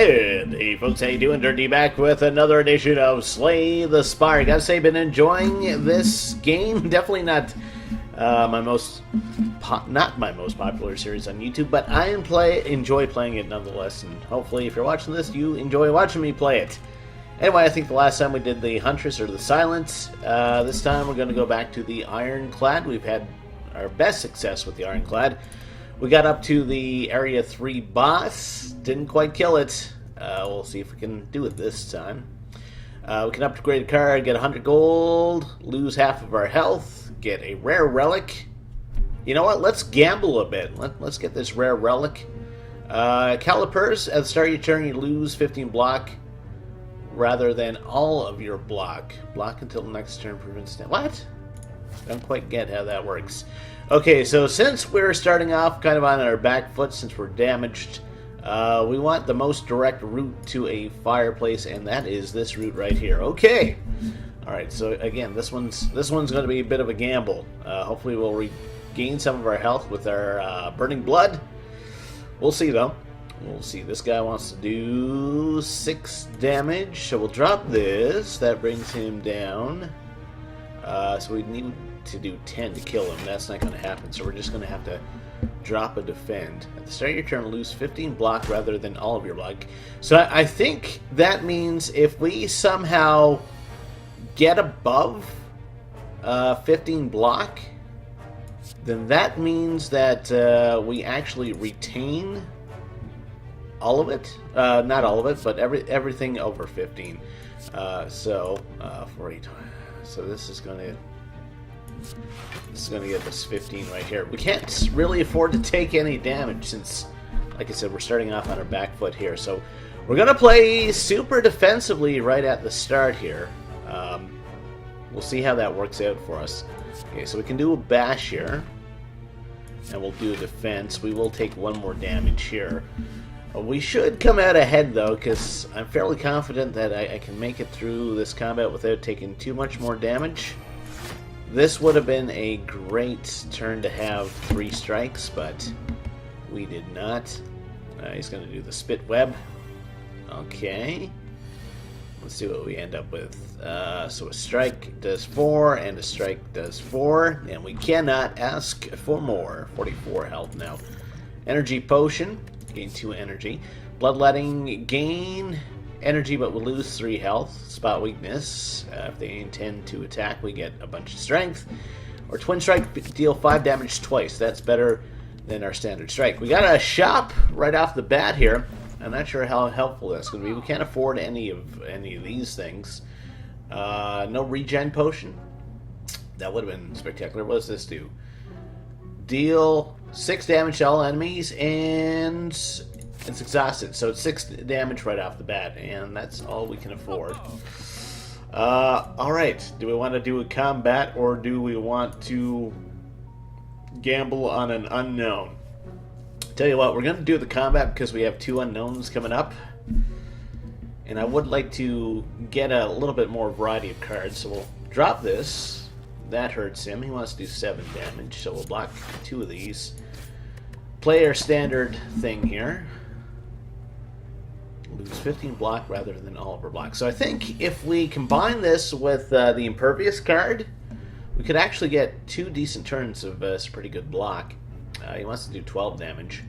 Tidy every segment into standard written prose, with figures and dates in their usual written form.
And hey folks, how you doing? Durinde back with another edition of Slay the Spire. Gotta say, been enjoying this game. Definitely not my most popular series on YouTube, but I enjoy playing it nonetheless. And hopefully, if you're watching this, you enjoy watching me play it. Anyway, I think the last time we did the Huntress or the Silence. This time we're going to go back to the Ironclad. We've had our best success with the Ironclad. We got up to the Area 3 boss. Didn't quite kill it. We'll see if we can do it this time. We can upgrade a card, get 100 gold, lose half of our health, get a rare relic. You know what? Let's gamble a bit. Let's get this rare relic. Calipers, at the start of your turn, you lose 15 block rather than all of your block. Block until the next turn prevents damage. What? Don't quite get how that works. Okay, so since we're starting off kind of on our back foot, since we're damaged, we want the most direct route to a fireplace, and that is this route right here. Okay. All right. So again, this one's going to be a bit of a gamble. Hopefully, we'll regain some of our health with our burning blood. We'll see though. We'll see. This guy wants to do 6 damage, so we'll drop this. That brings him down. So we need to do 10 to kill him. That's not going to happen, so we're just going to have to drop a defend. At the start of your turn, lose 15 block rather than all of your block. So I think that means if we somehow get above 15 block, then that means that we actually retain all of it. Not all of it, but everything over 15. So 40. So this is going to give us 15 right here. We can't really afford to take any damage since, like I said, we're starting off on our back foot here. So we're going to play super defensively right at the start here. We'll see how that works out for us. Okay, so we can do a bash here, and we'll do a defense. We will take 1 more damage here. We should come out ahead, though, because I'm fairly confident that I can make it through this combat without taking too much more damage. This would have been a great turn to have 3 strikes, but we did not. He's going to do the spit web. Okay. Let's see what we end up with. So a strike does 4, and a strike does 4, and we cannot ask for more. 44 health now. Energy potion. Gain 2 energy. Bloodletting, gain energy, but we'll lose 3 health. Spot weakness. If they intend to attack, we get a bunch of strength. Or twin strike, deal 5 damage twice. That's better than our standard strike. We got a shop right off the bat here. I'm not sure how helpful that's going to be. We can't afford any of these things. No regen potion. That would have been spectacular. What does this do? Deal 6 damage to all enemies, and it's exhausted. So it's 6 damage right off the bat, and that's all we can afford. Alright, do we want to do a combat, or do we want to gamble on an unknown? Tell you what, we're going to do the combat because we have 2 unknowns coming up. And I would like to get a little bit more variety of cards, so we'll drop this. That hurts him. He wants to do 7 damage, so we'll block 2 of these. Play our standard thing here. Lose 15 block rather than all of our block. So I think if we combine this with the Impervious card, we could actually get 2 decent turns of some pretty good block. He wants to do 12 damage.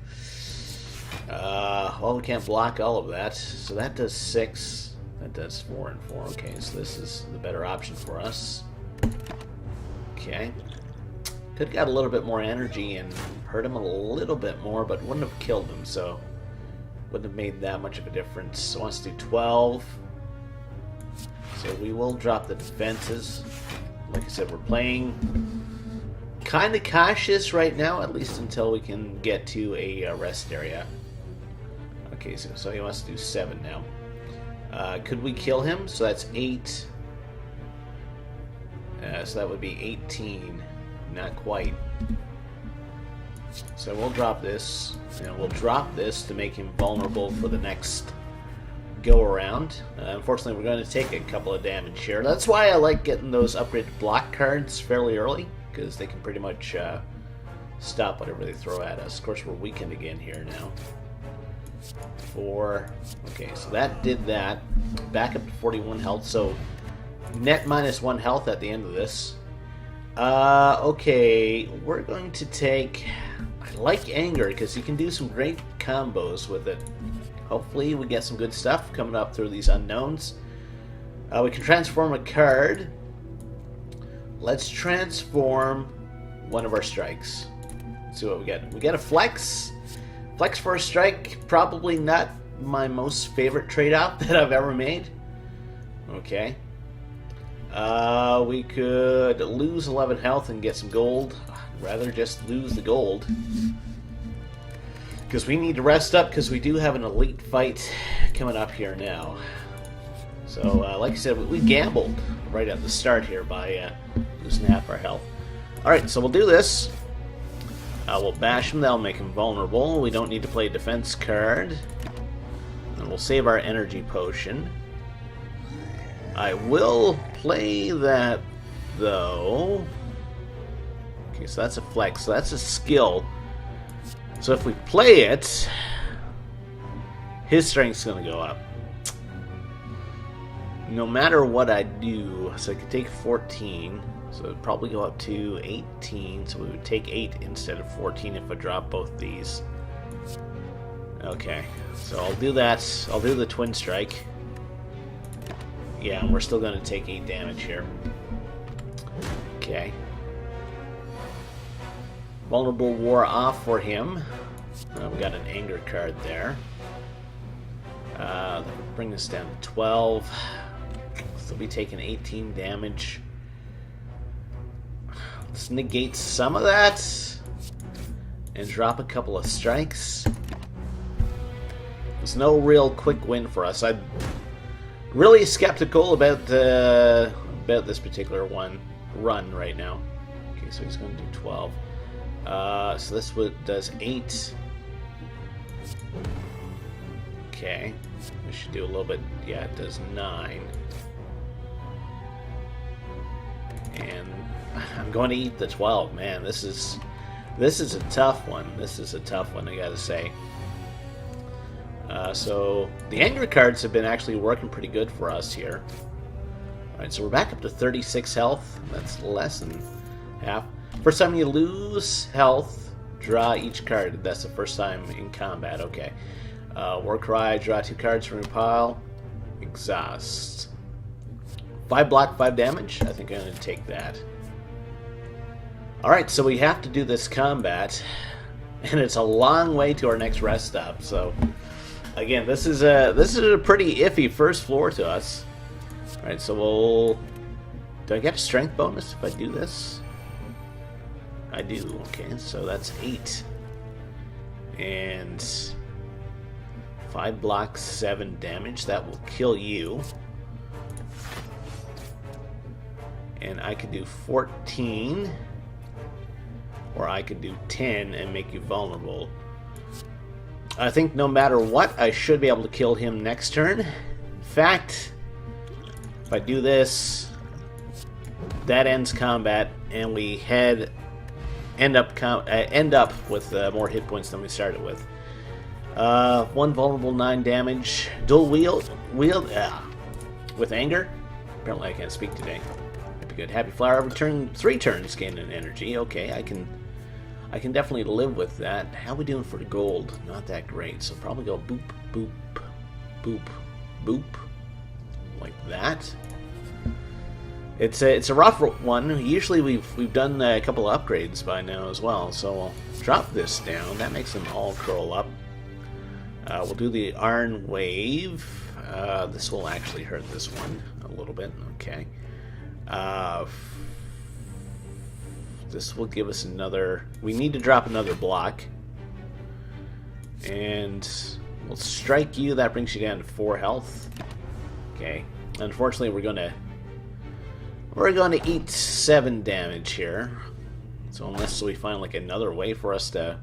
Well, we can't block all of that, so that does 6. That does 4 and 4. Okay, so this is the better option for us. Okay. Could have got a little bit more energy and hurt him a little bit more, but wouldn't have killed him, so wouldn't have made that much of a difference. So wants to do 12. So we will drop the defenses. Like I said, we're playing kind of cautious right now, at least until we can get to a rest area. Okay, so he wants to do 7 now. Could we kill him? So that's 8. So that would be 18. Not quite. So we'll drop this, and we'll drop this to make him vulnerable for the next go around. Unfortunately, we're going to take a couple of damage here. That's why I like getting those upgraded block cards fairly early, because they can pretty much stop whatever they throw at us. Of course, we're weakened again here now. 4. Okay, so that did that. Back up to 41 health. So net -1 health at the end of this. Okay, we're going to take... I like Anger because you can do some great combos with it. Hopefully we get some good stuff coming up through these unknowns. We can transform a card. Let's transform one of our strikes. Let's see what we get. We get a Flex. Flex for a strike, probably not my most favorite trade-off that I've ever made. Okay. We could lose 11 health and get some gold. I'd rather just lose the gold. Because we need to rest up because we do have an elite fight coming up here now. So, like I said, we gambled right at the start here by losing half our health. Alright, so we'll do this. We'll bash him, that'll make him vulnerable. We don't need to play a defense card. And we'll save our energy potion. I will play that, though. Okay, so that's a flex. So that's a skill. So if we play it, his strength's going to go up. No matter what I do, so I could take 14. So it would probably go up to 18. So we would take 8 instead of 14 if I drop both these. Okay, so I'll do that. I'll do the twin strike. Yeah, and we're still going to take 8 damage here. Okay. Vulnerable wore off for him. We got an anger card there. That would bring us down to 12. So we'll be taking 18 damage. Let's negate some of that. And drop a couple of strikes. There's no real quick win for us. I'm really skeptical about this particular run right now. Okay, so he's going to do 12. So this does 8. Okay, we should do a little bit. Yeah, it does 9. And I'm going to eat the 12. Man, this is a tough one. This is a tough one, I gotta say. So the anger cards have been actually working pretty good for us here. Alright, so we're back up to 36 health. That's less than half. First time you lose health, draw each card. That's the first time in combat. Okay. War Cry, draw 2 cards from your pile. Exhaust. 5 block, 5 damage. I think I'm going to take that. Alright, so we have to do this combat. And it's a long way to our next rest stop. So, again, this is a pretty iffy first floor to us. Alright, so we'll... Do I get a strength bonus if I do this? I do. Okay, so that's 8. And 5 blocks, 7 damage. That will kill you. And I could do 14. Or I could do 10 and make you vulnerable. I think no matter what, I should be able to kill him next turn. In fact, if I do this, that ends combat, and we end up with more hit points than we started with. 1 vulnerable, 9 damage. Dual wield with anger. Apparently I can't speak today. That'd be good. Happy Flower. Every turn, 3 turns gain an energy. Okay, I can definitely live with that. How are we doing for gold? Not that great. So probably go boop, boop, boop, boop, like that. It's a rough one. Usually we've done a couple of upgrades by now as well. So we'll drop this down. That makes them all curl up. We'll do the Iron Wave. This will actually hurt this one a little bit. Okay. This will give us another... We need to drop another block. And we'll strike you. That brings you down to 4 health. Okay. Unfortunately, we're going to eat 7 damage here. So unless we find like another way for us to...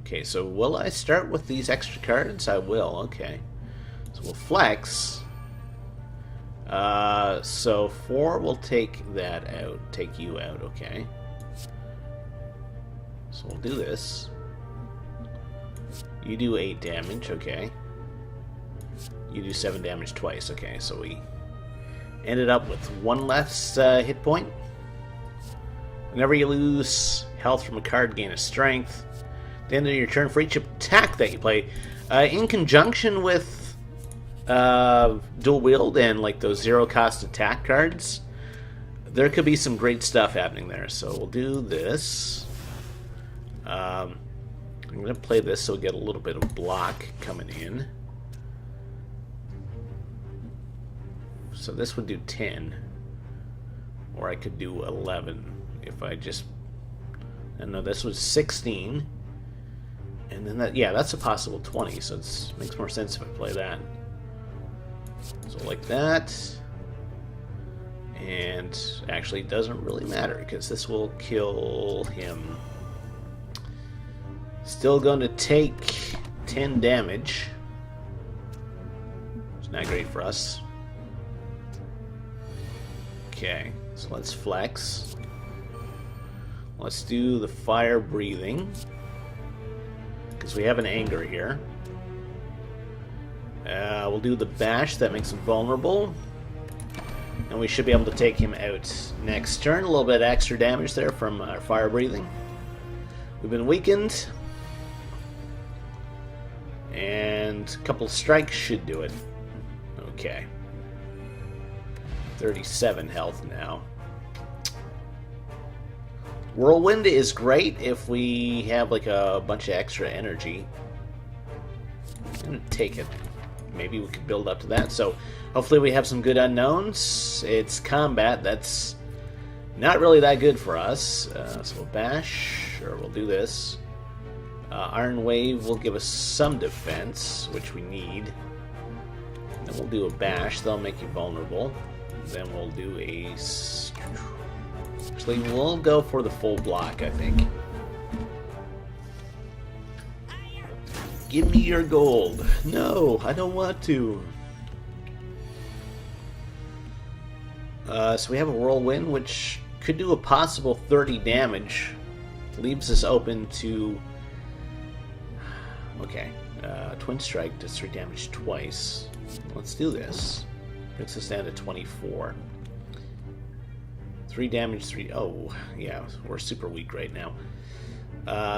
Okay, so will I start with these extra cards? I will, okay. So we'll flex. So 4 will take that out, take you out, okay. So we'll do this. You do 8 damage, okay. You do 7 damage twice, okay. So we ended up with 1 less hit point. Whenever you lose health from a card, gain a strength. At the end of your turn, for each attack that you play, in conjunction with dual wield and like those 0-cost attack cards, there could be some great stuff happening there. So we'll do this. I'm going to play this so we get a little bit of block coming in. So this would do 10. Or I could do 11 if I just... And no, this was 16. And then that, yeah, that's a possible 20, so it makes more sense if I play that. So like that. And actually it doesn't really matter because this will kill him. Still going to take 10 damage. It's not great for us. Okay, so let's flex. Let's do the fire breathing. Because we have an anger here. We'll do the bash, that makes him vulnerable. And we should be able to take him out next turn. A little bit extra damage there from our fire breathing. We've been weakened. And a couple strikes should do it. Okay. 37 health now. Whirlwind is great if we have like a bunch of extra energy. I'm gonna take it. Maybe we could build up to that. So hopefully we have some good unknowns. It's combat. That's not really that good for us. So we'll bash, or we'll do this. Iron Wave will give us some defense, which we need. Then we'll do a bash. That'll make you vulnerable. Then we'll do a... Actually, we'll go for the full block, I think. Give me your gold. No, I don't want to. So we have a Whirlwind, which could do a possible 30 damage. Leaves us open to... Okay. Twin Strike does 3 damage twice. Let's do this. Brings us down to 24. 3 damage, 3... Oh, yeah, we're super weak right now.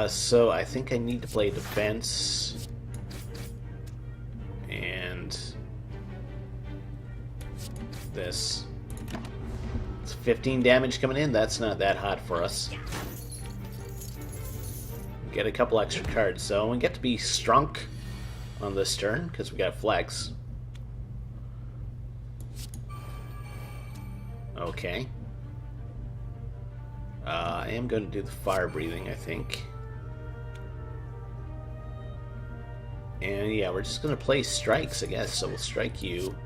So I think I need to play defense. And... this. It's 15 damage coming in. That's not that hot for us. Get a couple extra cards. So we get to be Strunk on this turn, because we got Flex. Okay. I am going to do the fire breathing, I think. And yeah, we're just going to play strikes, I guess. So we'll strike you,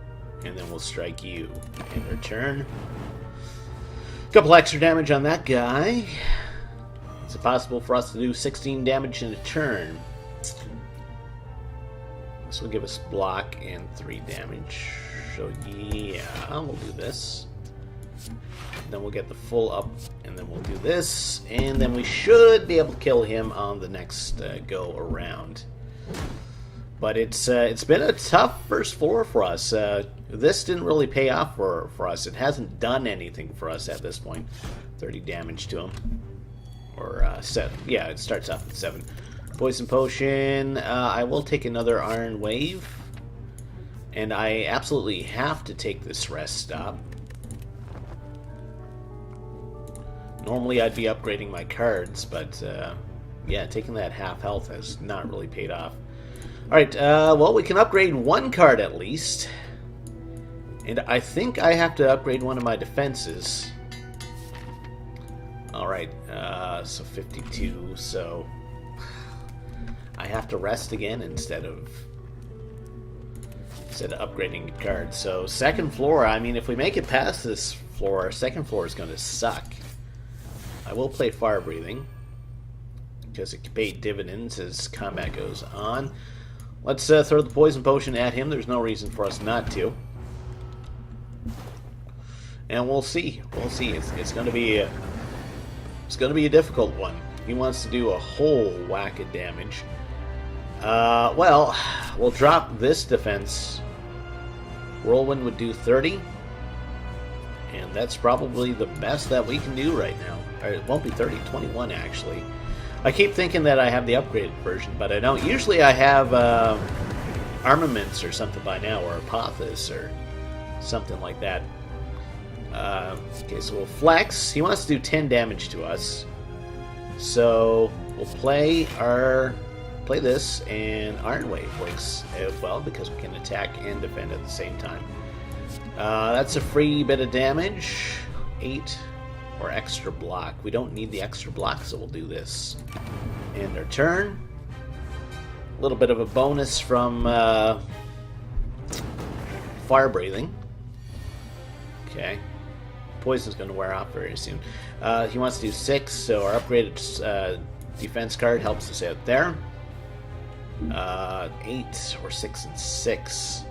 and then we'll strike you in return. A couple extra damage on that guy. Is it possible for us to do 16 damage in a turn? This will give us block and 3 damage. So yeah, we'll do this. Then we'll get the full up, and then we'll do this, and then we should be able to kill him on the next go around. But it's been a tough first floor for us. This didn't really pay off for us. It hasn't done anything for us at this point. 30 damage to him. Or 7. Yeah, it starts off at 7. Poison Potion. I will take another Iron Wave. And I absolutely have to take this rest stop. Normally I'd be upgrading my cards, but yeah, taking that half health has not really paid off. Alright, well, we can upgrade one card at least. And I think I have to upgrade one of my defenses. Alright, so 52, so I have to rest again instead of upgrading the card. So second floor, I mean, if we make it past this floor, second floor is going to suck. I will play Fire Breathing because it can pay dividends as combat goes on. Let's throw the Poison Potion at him. There's no reason for us not to. And we'll see. We'll see. It's going to be a difficult one. He wants to do a whole whack of damage. Well, we'll drop this defense. Whirlwind would do 30. And that's probably the best that we can do right now. Or it won't be 30, 21 actually. I keep thinking that I have the upgraded version, but I don't. Usually I have armaments or something by now, or Apothis or something like that. Okay, so we'll flex. He wants to do 10 damage to us. So we'll play this, and Iron Wave works as well because we can attack and defend at the same time. That's a free bit of damage. 8 or extra block. We don't need the extra block, so we'll do this. End our turn. A little bit of a bonus from fire breathing. Okay. Poison's going to wear off very soon. He wants to do 6, so our upgraded defense card helps us out there. 8 or 6 and 6.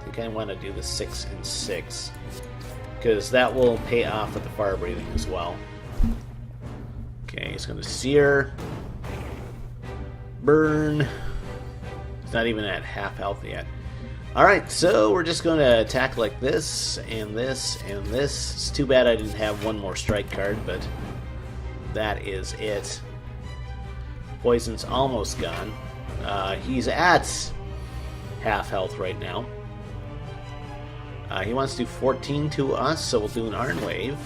I think I want to do the 6 and 6 because that will pay off with the fire breathing as well. Okay, he's going to sear, burn. He's not even at half health yet. Alright, so we're just going to attack like this, and this, and this. It's too bad I didn't have one more strike card, but that is it. Poison's almost gone. He's at half health right now. He wants to do 14 to us, so we'll do an Iron Wave.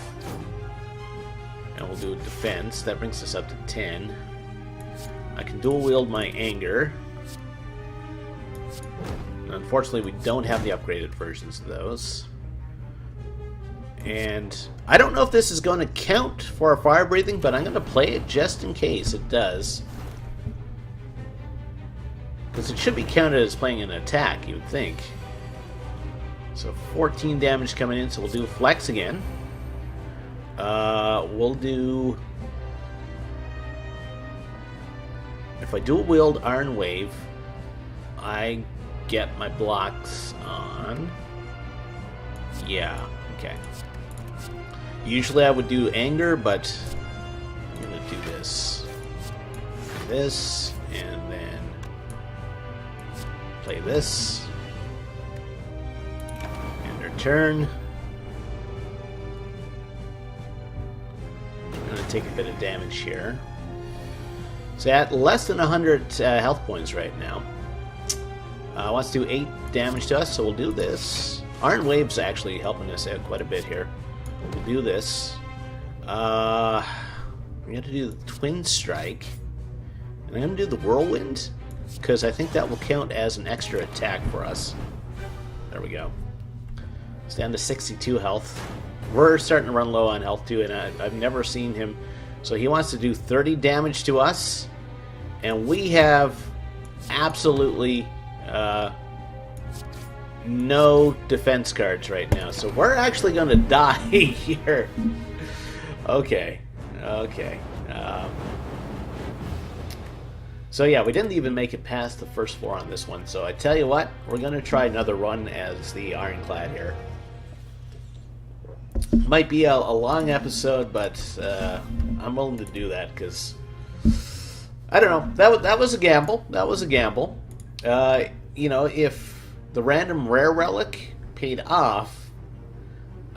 And we'll do a defense. That brings us up to 10. I can dual wield my anger. Unfortunately, we don't have the upgraded versions of those. And I don't know if this is going to count for our fire breathing, but I'm going to play it just in case it does. Because it should be counted as playing an attack, you would think. So 14 damage coming in, so we'll do flex again. We'll do... If I dual wield Iron Wave, I get my blocks on. Yeah, okay. Usually I would do anger, but I'm going to do this. This, and then play this. End our turn. I'm going to take a bit of damage here. So at less than 100 health points right now. Wants to do 8 damage to us, so we'll do this. Iron Wave's actually helping us out quite a bit here. We'll do this. We're going to do the Twin Strike. And I'm going to do the Whirlwind, because I think that will count as an extra attack for us. There we go. It's down to 62 health. We're starting to run low on health too, and I've never seen him. So he wants to do 30 damage to us, and we have absolutely no defense cards right now. So we're actually going to die here. Okay. So yeah, we didn't even make it past the first floor on this one. So I tell you what, we're going to try another run as the Ironclad here. Might be a long episode, but I'm willing to do that because I don't know. That was a gamble. That was a gamble. You know, if the random rare relic paid off,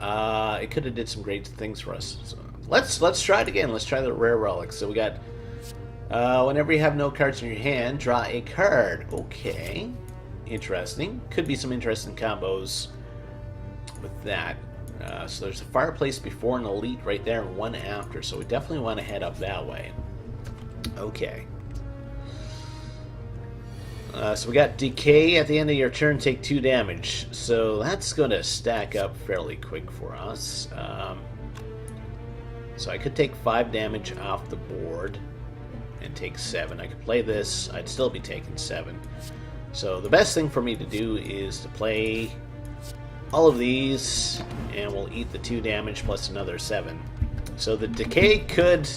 it could have did some great things for us. So let's try it again. Let's try the rare relic. So we got whenever you have no cards in your hand, draw a card. Okay, interesting. Could be some interesting combos with that. So there's a fireplace before an elite right there and one after, so we definitely want to head up that way. Okay. So we got decay at the end of your turn, take 2 damage. So that's going to stack up fairly quick for us. So I could take 5 damage off the board and take 7. I could play this, I'd still be taking 7. So the best thing for me to do is to play all of these, and we'll eat the 2 damage plus another 7. So the decay could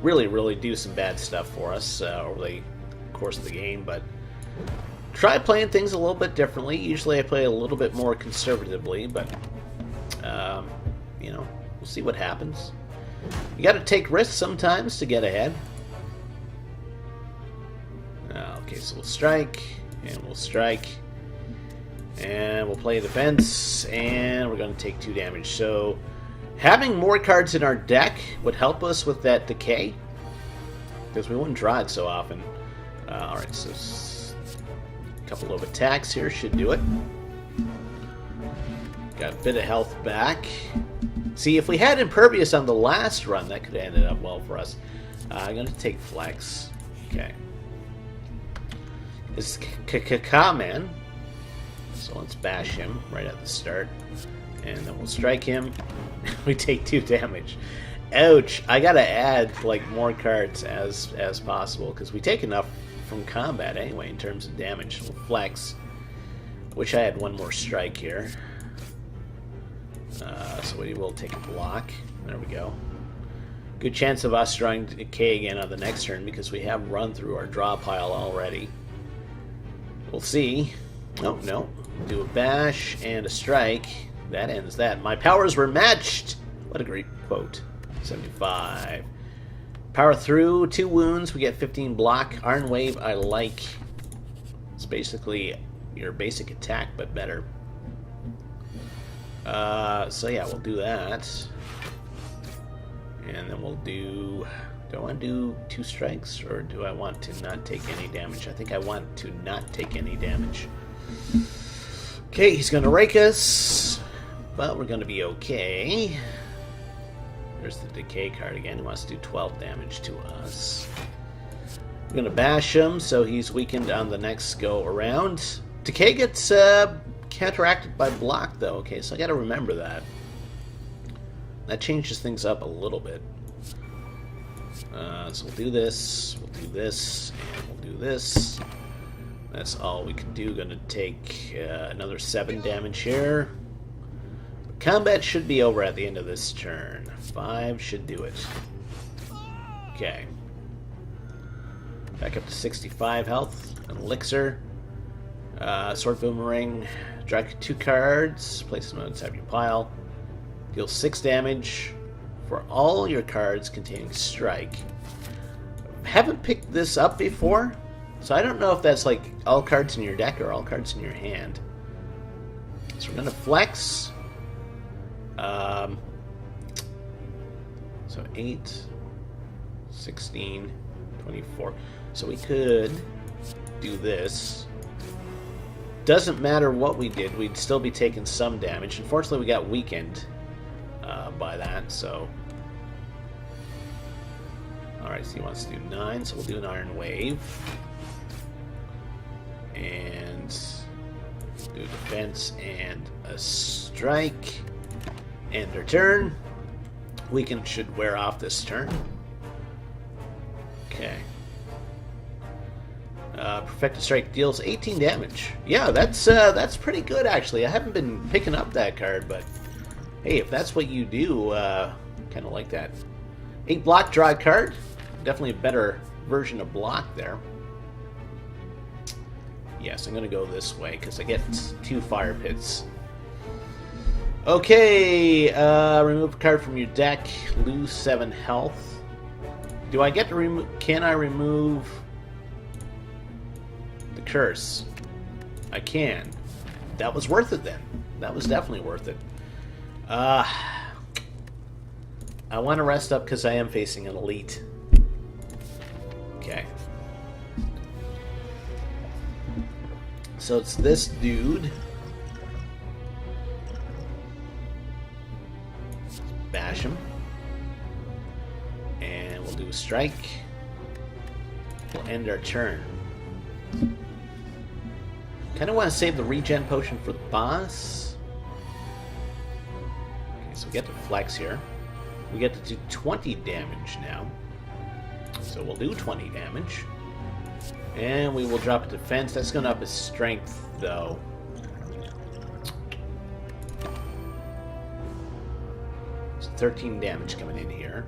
really do some bad stuff for us over the course of the game, but try playing things a little bit differently. Usually I play a little bit more conservatively, but you know, we'll see what happens. You got to take risks sometimes to get ahead. Okay, so we'll strike, and we'll strike, and we'll play defense, and we're going to take 2 damage. So having more cards in our deck would help us with that decay, because we wouldn't draw it so often. Alright, so a couple of attacks here should do it. Got a bit of health back. See, if we had Impervious on the last run, that could have ended up well for us. I'm going to take Flex. Okay. This is man. So let's bash him right at the start. And then we'll strike him. We take 2 damage. Ouch. I got to add like more cards as possible, because we take enough from combat anyway in terms of damage. We'll Flex. Wish I had one more strike here. So we will take a block. There we go. Good chance of us drawing decay again on the next turn, because we have run through our draw pile already. We'll see. Oh, no. Do a bash and a strike. That ends that. My powers were matched! What a great quote. 75. Power through, 2 wounds. We get 15 block. Iron Wave, I like. It's basically your basic attack, but better. So yeah, we'll do that. And then we'll do... Do I want to do 2 strikes, or do I want to not take any damage? I think I want to not take any damage. Okay, he's going to rake us, but we're going to be okay. There's the decay card again. He wants to do 12 damage to us. We're going to bash him, so he's weakened on the next go around. Decay gets counteracted by block, though. Okay, so I got to remember that. That changes things up a little bit. So we'll do this, and we'll do this. That's all we can do. Going to take another 7 damage here. Combat should be over at the end of this turn. 5 should do it. Okay. Back up to 65 health. An elixir. Sword Boomerang. Draw 2 cards. Place them outside your pile. Deal 6 damage for all your cards containing strike. Haven't picked this up before, so I don't know if that's like all cards in your deck or all cards in your hand. So we're going to flex. So 8, 16, 24. So we could do this. Doesn't matter what we did, we'd still be taking some damage. Unfortunately, we got weakened by that, so... Alright, so he wants to do 9, so we'll do an Iron Wave. And do defense and a strike. End our turn. Weaken should wear off this turn. Okay. Perfected Strike deals 18 damage. Yeah, that's pretty good, actually. I haven't been picking up that card, but hey, if that's what you do, kind of like that. 8 block, draw a card. Definitely a better version of block there. Yes, I'm going to go this way because I get 2 fire pits. Okay, remove a card from your deck. Lose 7 health. Do I get to remove... Can I remove the curse? I can. That was worth it then. That was definitely worth it. I want to rest up because I am facing an elite. Okay. So it's this dude. Bash him. And we'll do a strike. We'll end our turn. Kind of want to save the regen potion for the boss. Okay, so we get to flex here. We get to do 20 damage now. So we'll do 20 damage. And we will drop a defense. That's going to up his strength, though. So 13 damage coming in here.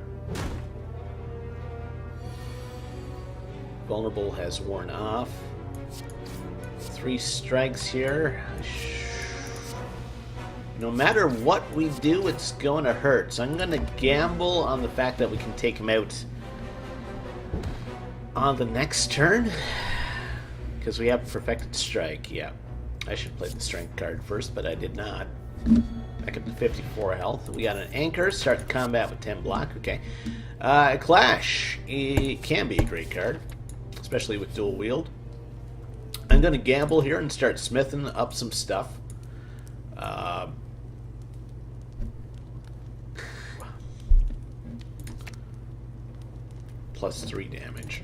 Vulnerable has worn off. 3 strikes here. No matter what we do, it's going to hurt. So I'm going to gamble on the fact that we can take him out on the next turn. Because we have Perfected Strike, yeah. I should play the Strength card first, but I did not. Back up to 54 health. We got an Anchor, start the combat with 10 block, okay. Clash, it can be a great card, especially with dual wield. I'm going to gamble here and start smithing up some stuff. Plus 3 damage.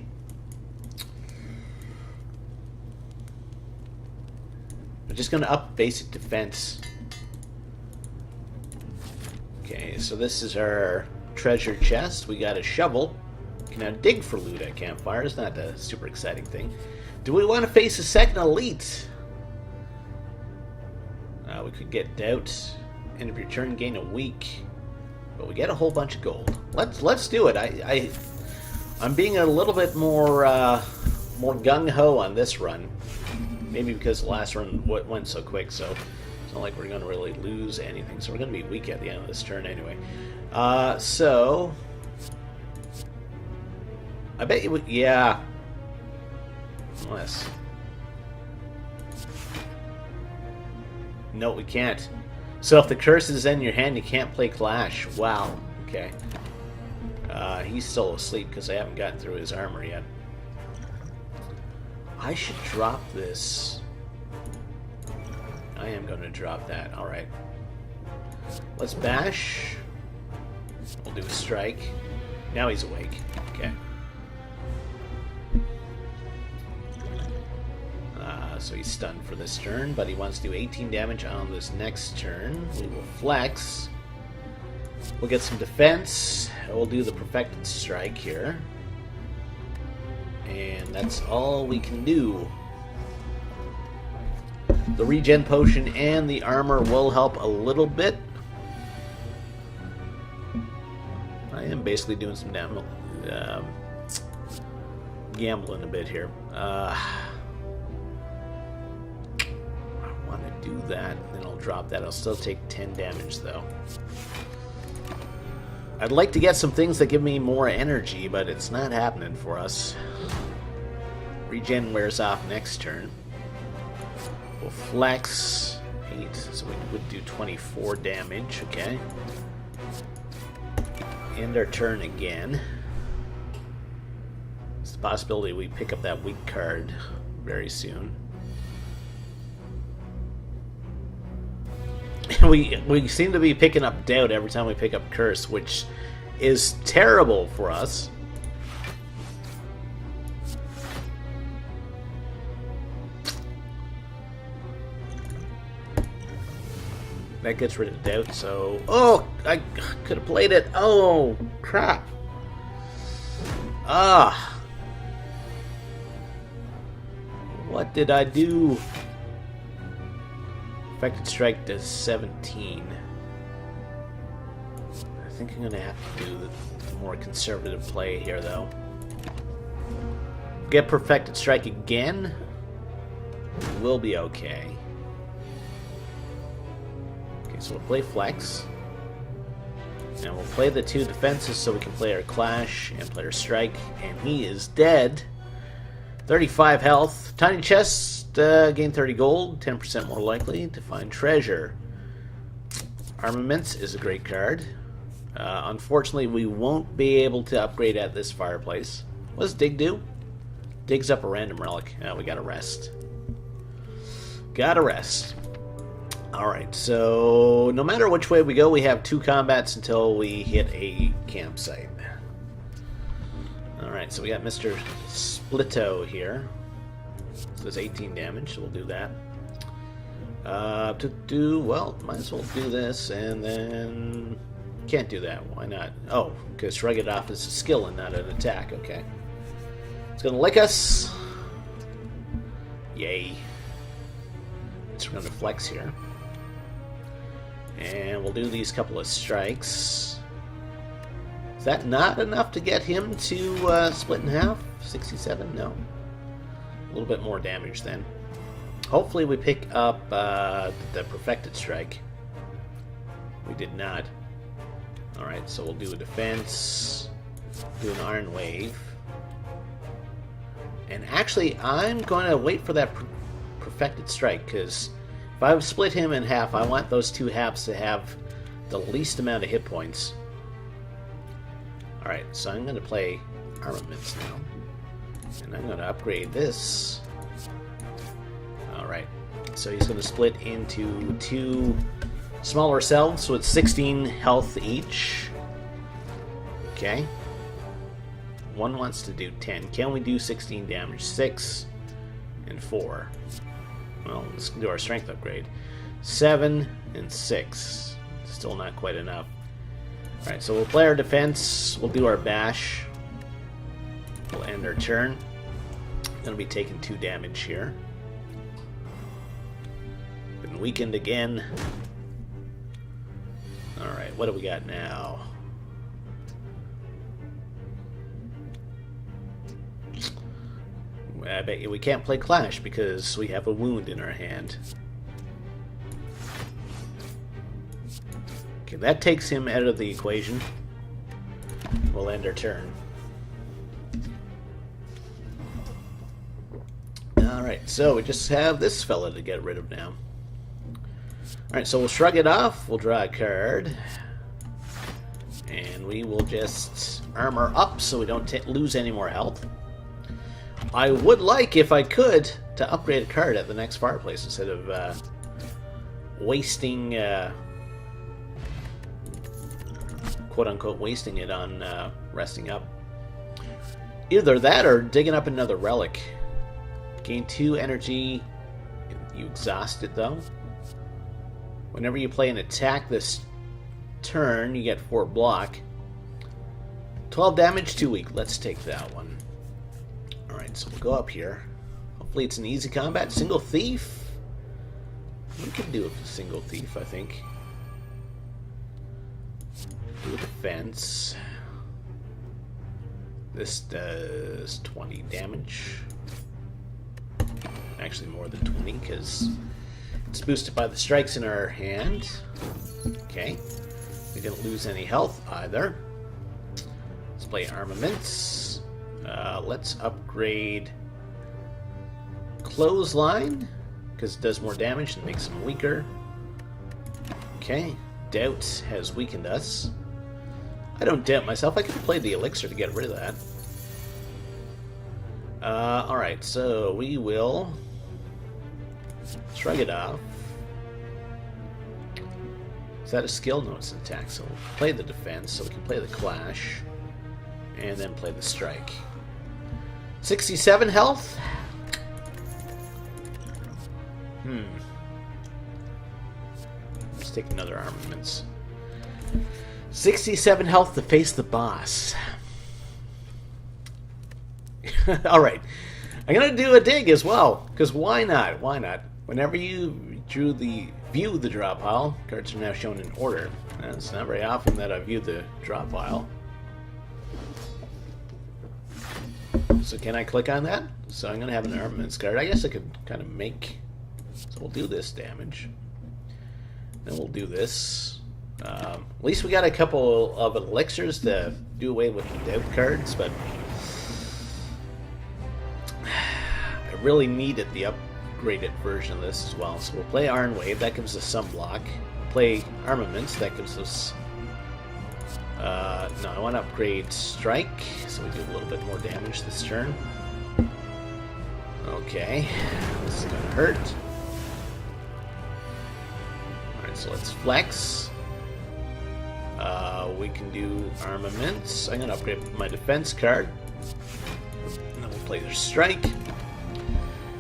I'm just going to up basic defense. Okay, so this is our treasure chest. We got a shovel. We can now dig for loot at campfire. It's not a super exciting thing. Do we want to face a second elite? We could get doubt. End of your turn, gain a week. But we get a whole bunch of gold. Let's do it. I'm being a little bit more gung-ho on this run. Maybe because the last run went so quick, so it's not like we're going to really lose anything. So we're going to be weak at the end of this turn anyway. So I bet you would, yeah. Unless. No, we can't. So if the curse is in your hand, you can't play Clash. Wow. Okay. He's still asleep because I haven't gotten through his armor yet. I should drop this. I am going to drop that. Alright. Let's bash. We'll do a strike. Now he's awake. Okay. So he's stunned for this turn, but he wants to do 18 damage on this next turn. We will flex. We'll get some defense. We'll do the Perfected Strike here. And that's all we can do. The regen potion and the armor will help a little bit. I am basically doing some gambling a bit here. I want to do that, and then I'll drop that. I'll still take 10 damage, though. I'd like to get some things that give me more energy, but it's not happening for us. Regen wears off next turn. We'll flex 8, so we would do 24 damage, okay. End our turn again. It's the possibility we pick up that weak card very soon. We seem to be picking up doubt every time we pick up curse, which is terrible for us. That gets rid of doubt, so... Oh! I could have played it! Oh! Crap! Ah! What did I do? Perfected Strike does 17. I think I'm going to have to do the more conservative play here, though. Get Perfected Strike again. We'll be okay. Okay, so we'll play Flex. And we'll play the 2 defenses so we can play our Clash and play our Strike. And he is dead. 35 health. Tiny chest. Gain 30 gold, 10% more likely to find treasure. Armaments is a great card. Unfortunately, we won't be able to upgrade at this fireplace. What does Dig do? Digs up a random relic. We gotta rest. Gotta rest. Alright, so no matter which way we go, we have 2 combats until we hit a campsite. Alright, so we got Mr. Splitto here. Does 18 damage, so we'll do that. Well, might as well do this, and then... Can't do that, why not? Oh, because Shrug It Off is a skill and not an attack, okay. It's gonna lick us. Yay. So we're gonna flex here. And we'll do these couple of strikes. Is that not enough to get him to split in half? 67? No. A little bit more damage then. Hopefully we pick up the Perfected Strike. We did not. Alright, so we'll do a defense, do an Iron Wave, And actually, I'm going to wait for that perfected strike, because if I split him in half, I want those two halves to have the least amount of hit points. Alright, so I'm going to play armaments now. And I'm going to upgrade this. Alright, so he's going to split into two smaller cells, so it's 16 health each. Okay. One wants to do 10. Can we do 16 damage? 6 and 4. Well, let's do our strength upgrade. 7 and 6. Still not quite enough. Alright, so we'll play our defense. We'll do our bash. We'll end our turn. Gonna be taking 2 damage here. Been weakened again. Alright, what do we got now? I bet you we can't play Clash because we have a wound in our hand. Okay, that takes him out of the equation. We'll end our turn. Alright, so we just have this fella to get rid of now. Alright, so we'll shrug it off. We'll draw a card. And we will just armor up so we don't lose any more health. I would like, if I could, to upgrade a card at the next fireplace instead of wasting, quote-unquote, wasting it on resting up. Either that or digging up another relic. Gain 2 energy. You exhaust it, though. Whenever you play an attack this turn, you get 4 block. 12 damage, 2 weak. Let's take that one. Alright, so we'll go up here. Hopefully it's an easy combat. Single thief? We can do a single thief, I think. Do a defense. This does 20 damage. Actually more than 20, because it's boosted by the strikes in our hand. Okay. We didn't lose any health either. Let's play armaments. Let's upgrade Clothesline, because it does more damage and makes him weaker. Okay, Doubt has weakened us. I don't doubt myself. I could play the Elixir to get rid of that. Alright, so we will shrug it off. Is that a skill? No, it's an attack. So we'll play the defense, so we can play the Clash, and then play the strike. 67 health? Let's take another armaments. 67 health to face the boss. Alright. I'm going to do a dig as well, because why not? Why not? Whenever you view the draw pile, cards are now shown in order. And it's not very often that I view the draw pile. So can I click on that? So I'm going to have an armaments card. I guess I could kind of make... So we'll do this damage. Then we'll do this. At least we got a couple of elixirs to do away with the doubt cards, but... I really needed the upgraded version of this as well. So we'll play Iron Wave. That gives us some block. Play Armaments. That gives us... no, I want to upgrade Strike, so we do a little bit more damage this turn. Okay, this is going to hurt. Alright, so let's flex. We can do Armaments. I'm going to upgrade my defense card. And then we'll play their Strike.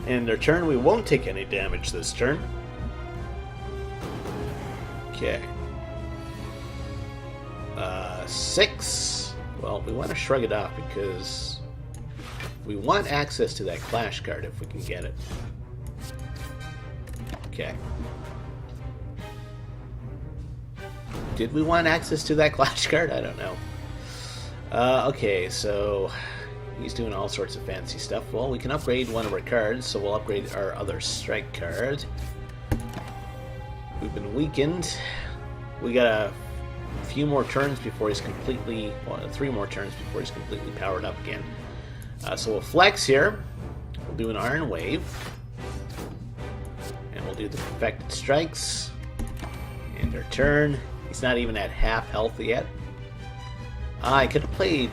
And their turn, we won't take any damage this turn. Okay. 6. Well, we want to shrug it off because we want access to that Clash card if we can get it. Okay. Did we want access to that Clash card? I don't know. Okay, so he's doing all sorts of fancy stuff. Well, we can upgrade one of our cards, so we'll upgrade our other Strike card. We've been weakened. We got a few more turns before he's completely... Well, 3 more turns before he's completely powered up again. So we'll flex here. We'll do an Iron Wave. And we'll do the Perfected Strikes. End our turn. He's not even at half health yet. I could have played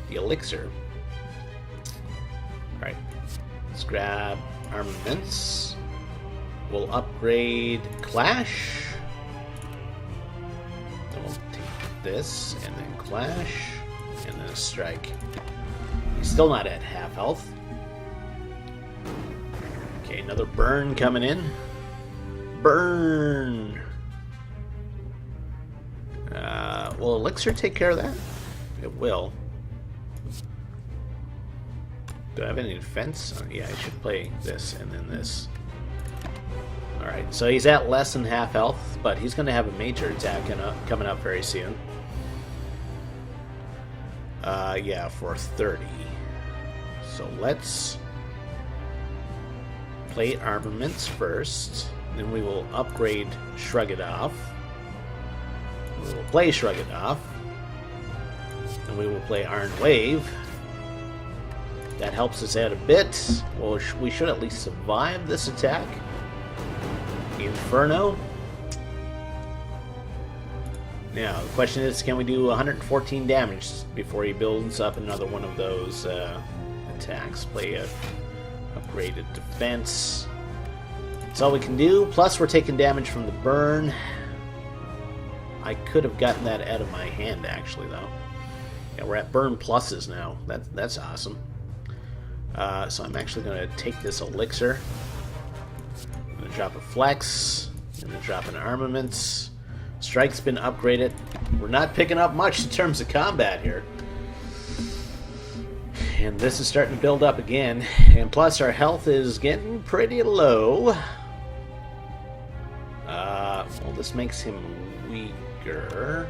the Elixir. Alright. Let's grab Armaments. We'll upgrade Clash. Then we'll take this, and then Clash, and then a Strike. He's still not at half health. Okay, another Burn coming in. Burn! Will Elixir take care of that? It will. Do I have any defense? Oh, yeah, I should play this and then this. Alright, so he's at less than half health, but he's going to have a major attack coming up very soon. Yeah, for 30. So let's play Armaments first. Then we will upgrade Shrug It Off. We will play Shrug It Off. And we will play Iron Wave. That helps us out a bit. Well, we should at least survive this attack. Inferno. Now, the question is, can we do 114 damage before he builds up another one of those attacks? Play a upgraded defense. That's all we can do. Plus, we're taking damage from the burn. I could have gotten that out of my hand, actually, though. Yeah, we're at burn pluses now. That's awesome. So I'm actually going to take this Elixir. I'm going to drop a Flex. I'm going to drop an Armaments. Strike's been upgraded. We're not picking up much in terms of combat here. And this is starting to build up again. And plus our health is getting pretty low. Well, this makes him weaker.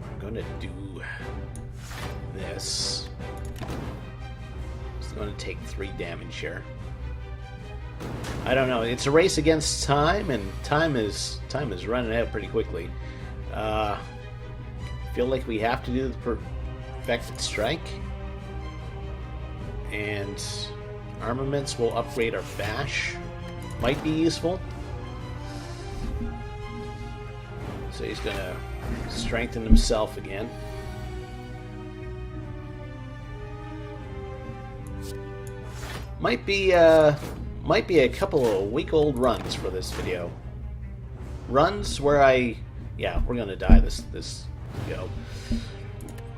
I'm going to do this. It's going to take 3 damage here. I don't know. It's a race against time, and time is running out pretty quickly. Feel like we have to do the Perfected Strike, and Armaments will upgrade our Bash. Might be useful. So he's gonna strengthen himself again. Might be a couple of week-old runs for this video. Runs where we're gonna die this go.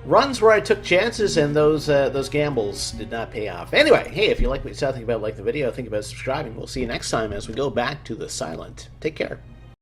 Runs where I took chances and those gambles did not pay off. Anyway, hey, if you like what you saw, think about like the video, think about subscribing. We'll see you next time as we go back to the silent. Take care.